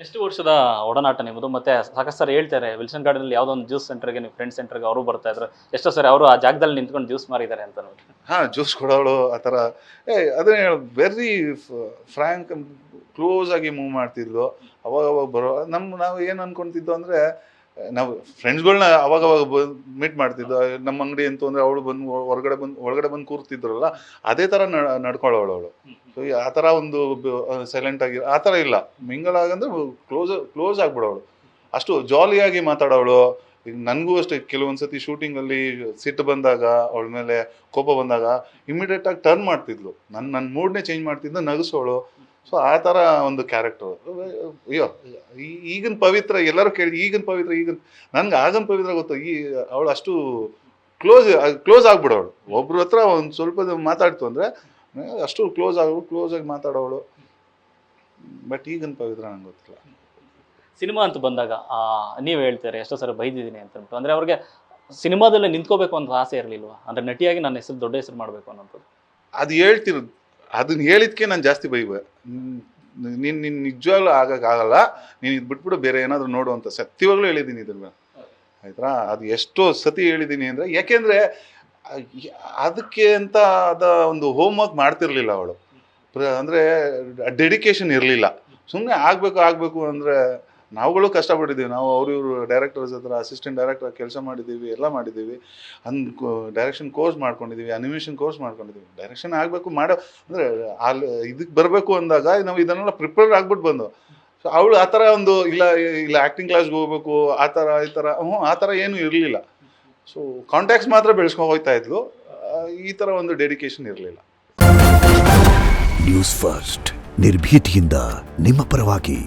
ಎಷ್ಟು ವರ್ಷದ ಒಡನಾಟ ನಿಮ್ಮದು? ಮತ್ತೆ ಸಾಕಷ್ಟು ಸರಿ ಹೇಳ್ತಾರೆ ವಿಲ್ಸನ್ ಗಾರ್ಡನಲ್ಲಿ ಯಾವುದೋ ಒಂದು ಜ್ಯೂಸ್ ಸೆಂಟರ್ಗೆ ನೀವು ಫ್ರೆಂಡ್ ಸೆಂಟರ್ಗೆ ಅವರು ಬರ್ತಾ ಇದ್ರು, ಎಷ್ಟೋ ಸರಿ ಅವರು ಆ ಜಾಗದಲ್ಲಿ ನಿಂತ್ಕೊಂಡು ಜ್ಯೂಸ್ ಮಾರಿದ್ದಾರೆ ಅಂತ ನೋಡಿ. ಜ್ಯೂಸ್ ಕೊಡೋಳು ಆ ಥರ. ಅದನ್ನೇ ವೆರಿ ಫ್ರ್ಯಾಂಕ್ ಕ್ಲೋಸ್ ಆಗಿ ಮೂವ್ ಮಾಡ್ತಿದ್ಲು. ಅವಾಗ ಬರೋ ನಾವು ಏನು ಅನ್ಕೊಂತಿದ್ದೋ ಅಂದರೆ, ನಾವು ಫ್ರೆಂಡ್ಸ್ಗಳ್ನ ಅವಾಗ ಮೀಟ್ ಮಾಡ್ತಿದ್ದೋ. ನಮ್ಮ ಅಂಗಡಿ ಅಂತೂ ಅಂದರೆ ಅವಳು ಬಂದು ಒಳಗಡೆ ಬಂದು ಕೂರ್ತಿದ್ರಲ್ಲ, ಅದೇ ಥರ ನಡ್ಕೊಳ್ಳೋಳು ಅವಳು. ಸೊ ಆ ಥರ ಒಂದು ಸೈಲೆಂಟ್ ಆಗಿ ಆ ಥರ ಇಲ್ಲ. ಮಿಂಗಲ್ ಆಗಂದ್ರೆ ಕ್ಲೋಸ್ ಆಗಿಬಿಡೋಳು, ಅಷ್ಟು ಜಾಲಿಯಾಗಿ ಮಾತಾಡೋಳು. ಈಗ ನನಗೂ ಅಷ್ಟೇ ಕೆಲವೊಂದ್ಸತಿ ಶೂಟಿಂಗಲ್ಲಿ ಸಿಟ್ಟು ಬಂದಾಗ, ಅವಳ ಮೇಲೆ ಕೋಪ ಬಂದಾಗ ಇಮಿಡಿಯೇಟ್ ಆಗಿ ಟರ್ನ್ ಮಾಡ್ತಿದ್ಲು, ನನ್ನ ಮೂಡ್ನೇ ಚೇಂಜ್ ಮಾಡ್ತಿದ್ದ, ನಗಿಸೋಳು. ಸೊ ಆ ಥರ ಒಂದು ಕ್ಯಾರೆಕ್ಟರ್. ಅಯ್ಯೋ, ಈಗಿನ ಪವಿತ್ರ ಎಲ್ಲರೂ ಕೇಳಿ, ಈಗಿನ ಪವಿತ್ರ ನನ್ಗೆ ಆಗನ್ ಪವಿತ್ರ ಗೊತ್ತು. ಅವಳು ಅಷ್ಟು ಕ್ಲೋಸ್ ಆಗ್ಬಿಡೋಳು. ಒಬ್ರ ಹತ್ರ ಒಂದು ಸ್ವಲ್ಪ ಮಾತಾಡ್ತು ಅಂದರೆ ಅಷ್ಟು ಕ್ಲೋಸ್ ಆಗಿ ಮಾತಾಡೋಳು. ಬಟ್ ಈಗಿನ ಪವಿತ್ರ ನಂಗೆ ಗೊತ್ತಿಲ್ಲ. ಸಿನಿಮಾ ಅಂತ ಬಂದಾಗ ನೀವು ಹೇಳ್ತಾರೆ ಎಷ್ಟೋ ಸರಿ ಬೈದಿದ್ದೀನಿ ಅಂತ ಅಂದ್ಬಿಟ್ಟು, ಅಂದರೆ ಅವ್ರಿಗೆ ಸಿನಿಮಾದಲ್ಲೇ ನಿಂತ್ಕೋಬೇಕು ಅಂತ ಆಸೆ ಇರಲಿಲ್ವಾ? ಅಂದರೆ ನಟಿಯಾಗಿ ನನ್ನ ಹೆಸರು ದೊಡ್ಡ ಹೆಸರು ಮಾಡಬೇಕು ಅನ್ನೋಂಥದ್ದು. ಅದು ಹೇಳ್ತಿರೋದು, ಅದನ್ನ ಹೇಳಿದ್ಕೆ ನಾನು ಜಾಸ್ತಿ ಬೈಬೆ. ನೀನು ನಿಜವಾಗ್ಲೂ ಆಗಲ್ಲ, ನೀನು ಇದು ಬಿಟ್ಬಿಟ್ಟು ಬೇರೆ ಏನಾದರೂ ನೋಡು ಅಂತ ಸತ್ಯವಾಗ್ಲೂ ಹೇಳಿದ್ದೀನಿ ಇದನ್ನ, ಆಯ್ತಾ? ಅದು ಎಷ್ಟೋ ಸತಿ ಹೇಳಿದ್ದೀನಿ ಅಂದರೆ, ಯಾಕೆಂದರೆ ಅದಕ್ಕೆ ಅಂತ ಒಂದು ಹೋಮ್ ವರ್ಕ್ ಮಾಡ್ತಿರ್ಲಿಲ್ಲ ಅವಳು. ಅಂದರೆ ಡೆಡಿಕೇಶನ್ ಇರಲಿಲ್ಲ. ಸುಮ್ಮನೆ ಆಗಬೇಕು ಅಂದರೆ ನಾವುಗಳು ಕಷ್ಟಪಟ್ಟಿದ್ದೀವಿ. ನಾವು ಇವರು ಡೈರೆಕ್ಟರ್ಸ್ ಹತ್ರ ಅಸಿಸ್ಟೆಂಟ್ ಡೈರೆಕ್ಟರ್ ಕೆಲಸ ಮಾಡಿದ್ದೀವಿ, ಎಲ್ಲ ಮಾಡಿದ್ದೀವಿ. ಡೈರೆಕ್ಷನ್ ಕೋರ್ಸ್ ಮಾಡ್ಕೊಂಡಿದ್ದೀವಿ, ಅನಿಮೇಷನ್ ಕೋರ್ಸ್ ಮಾಡ್ಕೊಂಡಿದ್ದೀವಿ. ಡೈರೆಕ್ಷನ್ ಆಗಬೇಕು ಅಂದರೆ ಇದಕ್ಕೆ ಬರಬೇಕು ಅಂದಾಗ ನಾವು ಇದನ್ನೆಲ್ಲ ಪ್ರಿಪೇರ್ ಆಗ್ಬಿಟ್ಟು ಬಂದು. ಸೊ ಅವಳು ಆ ಥರ ಒಂದು ಇಲ್ಲ ಆ್ಯಕ್ಟಿಂಗ್ ಕ್ಲಾಸ್ಗೆ ಹೋಗ್ಬೇಕು ಆ ಥರ ಈ ಥರ ಆ ಥರ ಏನೂ ಇರಲಿಲ್ಲ. ಸೊ ಕಾಂಟ್ಯಾಕ್ಟ್ಸ್ ಮಾತ್ರ ಬೆಳೆಸ್ಕೊಂಡು ಹೋಗ್ತಾ ಇದ್ಲು. ಈ ಥರ ಒಂದು ಡೆಡಿಕೇಶನ್ ಇರಲಿಲ್ಲ. ನ್ಯೂಸ್ ಫಸ್ಟ್ ನಿರ್ಭೀತಿಯಿಂದ ನಿಮ್ಮ ಪರವಾಗಿ.